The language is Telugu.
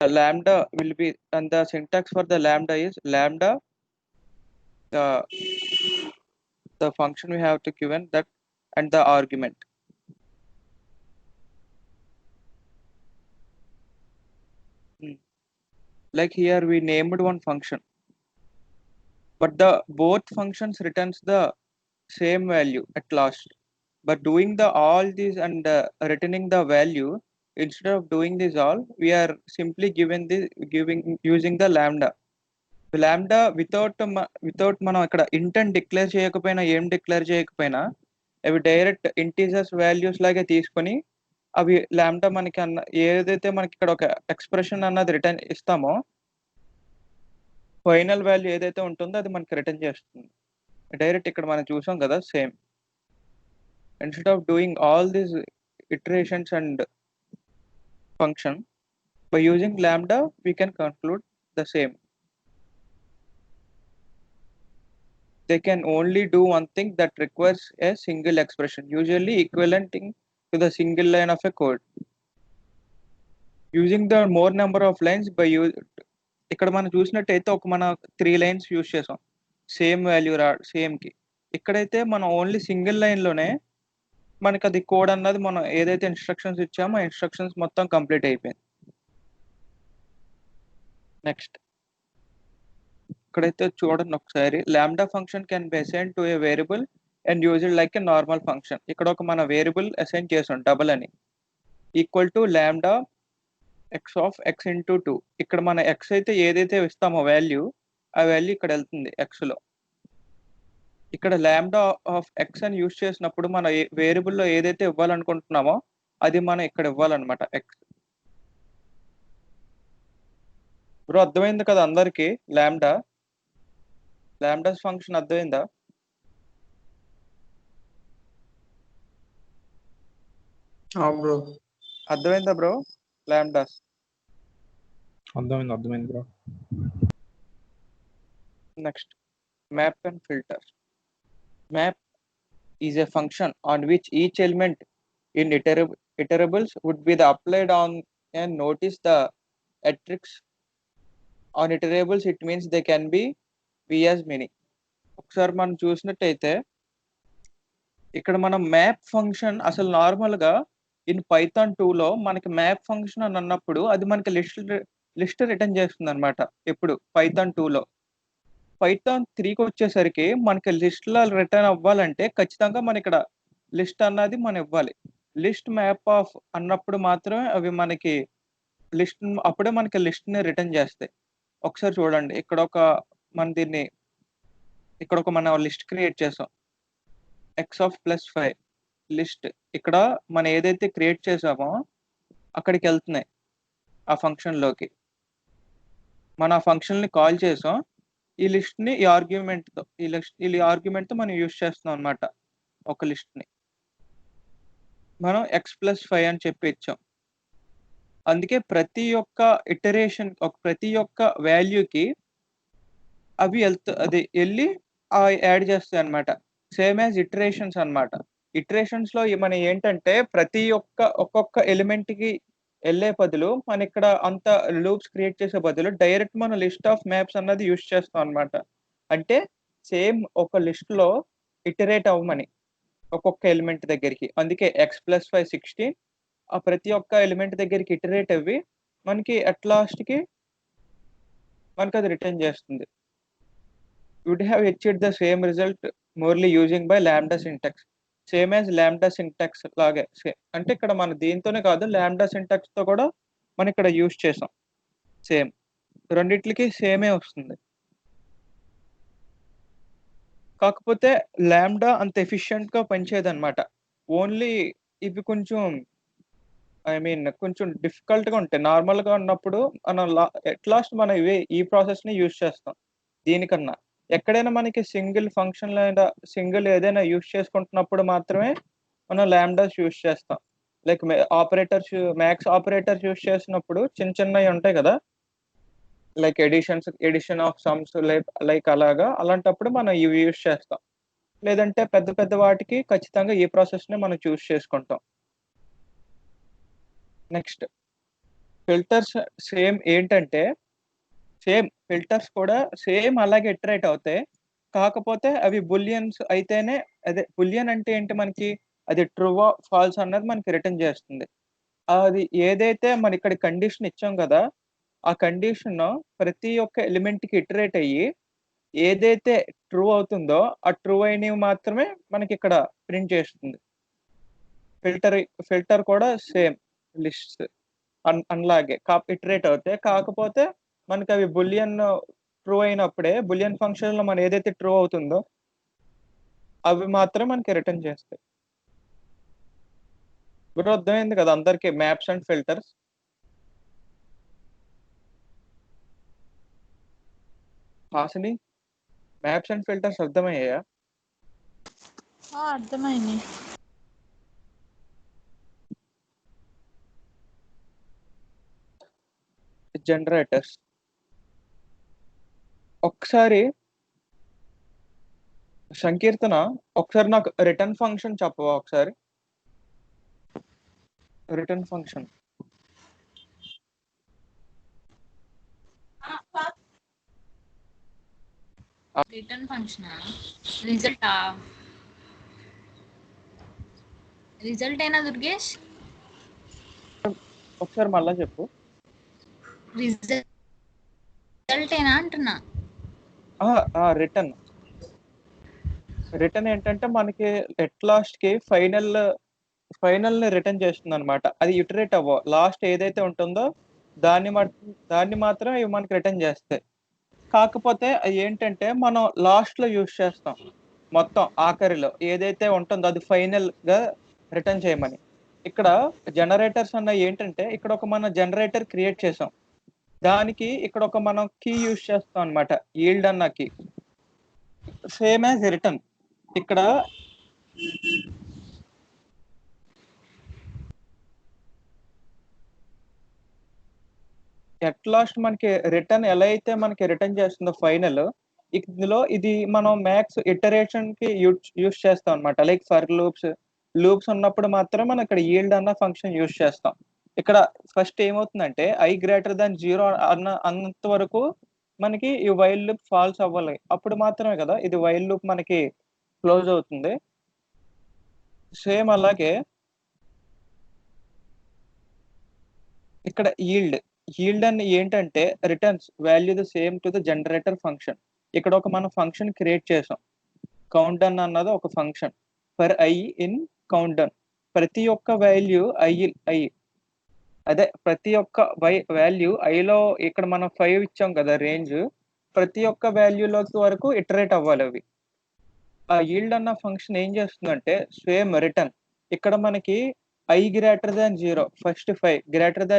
lambda will be, and the syntax for the lambda is lambda, the function we have to given that, and the argument. Like here we named one function, but the both functions returns the same value at last. But doing the all these and returning the value, instead of doing this all, we are simply giving using the lambda. without మనం ఇక్కడ ఇంటెంట్ డిక్లేర్ చేయకపోయినా ఏం డిక్లేర్ చేయకపోయినా అవి డైరెక్ట్ ఇంటీజర్స్ వాల్యూస్ లాగే తీసుకొని అవి లాంబ్డా మనకి ఏదైతే మనకి ఇక్కడ ఒక ఎక్స్ప్రెషన్ అన్నది రిటర్న్ ఇస్తామో ఫైనల్ వాల్యూ ఏదైతే ఉంటుందో అది మనకి రిటర్న్ చేస్తుంది. డైరెక్ట్ ఇక్కడ మనం చూసాం కదా same. Instead of doing all these iterations and function, by using lambda we can conclude the same. They can only do one thing that requires a single expression, usually equivalenting to the single line of a code. Using the more number of lines by ఇక్కడ మనం చూసినట్టయితే ఒక మన 3 లైన్స్ యూజ్ చేసాం సేమ్ వాల్యూ సేమ్ కి. ఇక్కడైతే మనం ఓన్లీ సింగిల్ లైన్ లోనే మనకి అది కోడ్ అన్నది మనం ఏదైతే ఇన్స్ట్రక్షన్స్ ఇచ్చామో ఆ ఇన్స్ట్రక్షన్స్ మొత్తం కంప్లీట్ అయిపోయింది. నెక్స్ట్ ఇక్కడైతే చూడండి ఒకసారి, lambda function can be assign to A variable and used like a normal function. ఇక్కడ ఒక మన వేరియబుల్ అసైన్ చేసాం డబుల్ అని, equal to lambda X of X into 2. ఇక్కడ మన ఎక్స్ అయితే ఏదైతే ఇస్తామో వాల్యూ, ఆ వాల్యూ ఇక్కడ వెళ్తుంది ఎక్స్ లో. ఇక్కడ లాంబ్డా ఆఫ్ ఎక్స్ అని యూజ్ చేసినప్పుడు మన వేరియబుల్లో ఏదైతే ఇవ్వాలనుకుంటున్నామో అది మనం ఇక్కడ ఇవ్వాలన్నమాట ఎక్స్. బ్రో అర్థమైంది కదా అందరికి? లాంబ్డాస్ ఫంక్షన్ అర్థమైందా? బ్రో అర్థమైందా బ్రో? లాంబ్డాస్ అర్థమైంది bro. Next map and filter. Map is a function on which each element in iterables would be applied on, and notice the asterisk on iterables, it means they can be as many. ఒకసారి మనం చూసినట్టయితే ఇక్కడ మనం మ్యాప్ ఫంక్షన్ అసలు నార్మల్ గా ఇన్ పైథాన్ 2 లో మనకి మ్యాప్ ఫంక్షన్ అని అన్నప్పుడు అది మనకి లిస్ట్ రిటర్న్ చేస్తుంది అనమాట. ఎప్పుడు పైథాన్ 2 లో. పైథాన్ 3కి వచ్చేసరికి మనకి లిస్ట్ లో రిటర్న్ అవ్వాలంటే ఖచ్చితంగా మన ఇక్కడ లిస్ట్ అన్నది మనం ఇవ్వాలి. లిస్ట్ మ్యాప్ ఆఫ్ అన్నప్పుడు మాత్రమే అవి మనకి లిస్ట్, అప్పుడే మనకి లిస్ట్ ని రిటర్న్ చేస్తాయి. ఒకసారి చూడండి, ఇక్కడ ఒక మన లిస్ట్ క్రియేట్ చేసాం, ఎక్స్ ఆఫ్ +5 లిస్ట్. ఇక్కడ మనం ఏదైతే క్రియేట్ చేసామో అక్కడికి వెళ్తున్నాయి ఆ ఫంక్షన్ లోకి. మన ఆ ఫంక్షన్ ని కాల్ చేసాం, ఈ లిస్ట్ ని ఈ ఆర్గ్యుమెంట్ తో మనం యూజ్ చేస్తున్నాం అనమాట. ఒక లిస్ట్ ని మనం x+5 అని చెప్పి ఇచ్చాం. అందుకే ప్రతి ఒక్క ఇటరేషన్, ప్రతి ఒక్క వాల్యూకి అవి అది వెళ్ళి యాడ్ చేస్తాయి అనమాట. సేమ్ యాజ్ ఇటరేషన్స్ అనమాట. ఇటరేషన్స్ లో మనం ఏంటంటే ప్రతి ఒక్కొక్క ఎలిమెంట్ కి వెళ్ళే బదులు మన ఇక్కడ అంత లూప్స్ క్రియేట్ చేసే బదులు డైరెక్ట్ మన లిస్ట్ ఆఫ్ మ్యాప్స్ అన్నది యూజ్ చేస్తాం అనమాట. అంటే సేమ్ ఒక లిస్ట్ లో ఇటరేట్ అవ్వమని ఒక్కొక్క ఎలిమెంట్ దగ్గరికి. అందుకే x+5 16 ఆ ప్రతి ఒక్క ఎలిమెంట్ దగ్గరికి ఇటరేట్ అవ్వి మనకి అట్ లాస్ట్ కి మనకి అది రిటర్న్ చేస్తుంది. Would have achieved the same result merely using by lambda syntax. Same as lambda syntax లాగే. అంటే ఇక్కడ మన దీంతోనే కాదు, లాంబ్డా సింటాక్స్ తో కూడా మనం ఇక్కడ యూజ్ చేసాం. సేమ్ రెండిట్లకి సేమే వస్తుంది. కాకపోతే లాంబ్డా అంత ఎఫిషియెంట్ గా పనిచేయదన్నమాట. ఓన్లీ ఇవి కొంచెం కొంచెం డిఫికల్ట్ గా ఉంటాయి. నార్మల్ గా ఉన్నప్పుడు మనం ఎట్ లాస్ట్ మనం ఈ ప్రాసెస్ ని యూజ్ చేస్తాం. దీనికన్నా ఎక్కడైనా మనకి సింగిల్ ఫంక్షన్ లేదా సింగిల్ ఏదైనా యూజ్ చేసుకుంటున్నప్పుడు మాత్రమే మనం లాంబ్డాస్ యూజ్ చేస్తాం. Like operators, max operators use చేసినప్పుడు చిన్నవి ఉంటాయి కదా, like addition of sums like అలాంటప్పుడు మనం ఇవి యూజ్ చేస్తాం. లేదంటే పెద్ద వాటికి ఖచ్చితంగా ఈ ప్రాసెస్ ని మనం చూస్ చేసుకుంటాం. నెక్స్ట్ ఫిల్టర్స్ సేమ్ ఏంటంటే సేమ్ ఫిల్టర్స్ కూడా సేమ్ అలాగే ఇటరేట్ అవుతాయి. కాకపోతే అవి బులియన్స్ అయితేనే అదే బులియన్ అంటే ఏంటి మనకి అది ట్రూవా ఫాల్స్ అన్నది మనకి రిటర్న్ చేస్తుంది. అది ఏదైతే మన ఇక్కడ కండిషన్ ఇచ్చాం కదా! ఆ కండిషన్ ప్రతి ఒక్క ఎలిమెంట్‌కి ఇటరేట్ అయ్యి ఏదైతే ట్రూ అవుతుందో ఆ ట్రూ అయినవి మాత్రమే మనకి ఇక్కడ ప్రింట్ చేస్తుంది. ఫిల్టర్ ఫిల్టర్ కూడా సేమ్ లిస్ట్స్ అలాగే ఇటరేట్ అవుతాయి. కాకపోతే మనకి అవి బులియన్ ట్రూ అయినప్పుడే బులియన్ ఫంక్షన్‌లో మనం ఏదైతే ట్రూ అవుతుందో అవి మాత్రమే మనకి రిటర్న్ చేస్తాయి. బ్రో అర్థమైంది కదా అందరికి maps and filters? Hasini maps and filters అర్థమయ్యాయా? అర్థమైంది. జనరేటర్స్ ఒకసారి సంకీర్తన ఒకసారి నాకు రిటర్న్ ఫంక్షన్ చెప్పవా ఒకసారి? రిటర్న్ ఫంక్షన్ రిటర్న్ ఫంక్షన్ రిజల్టా రిజల్ట్ ఏనా దుర్గేష్? ఒకసారి మళ్ళా చెప్పు. రిజల్ట్ ఏనా అంటున్నా. రిటర్న్ రిటర్న్ ఏంటంటే మనకి ఎట్ లాస్ట్ కి ఫైనల్ ని రిటర్న్ చేస్తుంది అనమాట. అది ఇటరేట్ అవ్వ లాస్ట్ ఏదైతే ఉంటుందో దాన్ని మాత్రం ఇవి మనకి రిటర్న్ చేస్తాయి. కాకపోతే అది ఏంటంటే మనం లాస్ట్ లో యూజ్ చేస్తాం మొత్తం ఆఖరిలో ఏదైతే ఉంటుందో అది ఫైనల్ గా రిటర్న్ చేయమని. ఇక్కడ జనరేటర్స్ అన్న ఏంటంటే ఇక్కడ ఒక మనం జనరేటర్ క్రియేట్ చేసాం. దానికి ఇక్కడ ఒక మనం కీ యూజ్ చేస్తాం అనమాట. ఈల్డ్ అన్న కీ సేమ్ యాజ్ రిటర్న్. ఇక్కడ ఎట్ లాస్ట్ మనకి రిటర్న్ ఎలా అయితే మనకి రిటర్న్ చేస్తుందో ఫైనల్ ఇందులో ఇది మనం మ్యాక్స్ ఇటరేషన్ కి యూజ్ చేస్తాం అనమాట. లైక్ ఫర్ లూప్స్ ఉన్నప్పుడు మాత్రం మనం ఇక్కడ ఈల్డ్ అన్న ఫంక్షన్ యూజ్ చేస్తాం. ఇక్కడ ఫస్ట్ ఏమవుతుందంటే ఐ గ్రేటర్ దాన్ 0 అన్నంత వరకు మనకి ఈ వైల్ లూప్ ఫాల్స్ అవ్వాలి. అప్పుడు మాత్రమే కదా ఇది వైల్ లూప్ మనకి క్లోజ్ అవుతుంది. సేమ్ అలాగే ఇక్కడ ఈల్డ్ అని ఏంటంటే returns value the same to the generator function. ఇక్కడ ఒక మనం ఫంక్షన్ క్రియేట్ చేసాం. కౌంట్ డన్ అన్నది ఒక function for I in count done. ప్రతి ఒక్క వాల్యూ ఐ అదే ప్రతి ఒక్క వాల్యూ ఐలో ఇక్కడ మనం 5 ఇచ్చాం కదా రేంజ్. ప్రతి ఒక్క వాల్యూలోకి వరకు ఇటరేట్ అవ్వాలి అవి. ఆ ఈల్డ్ అన్న ఫంక్షన్ ఏం చేస్తుందంటే సేమ్ రిటర్న్ ఇక్కడ మనకి I greater than 0 first 5 greater than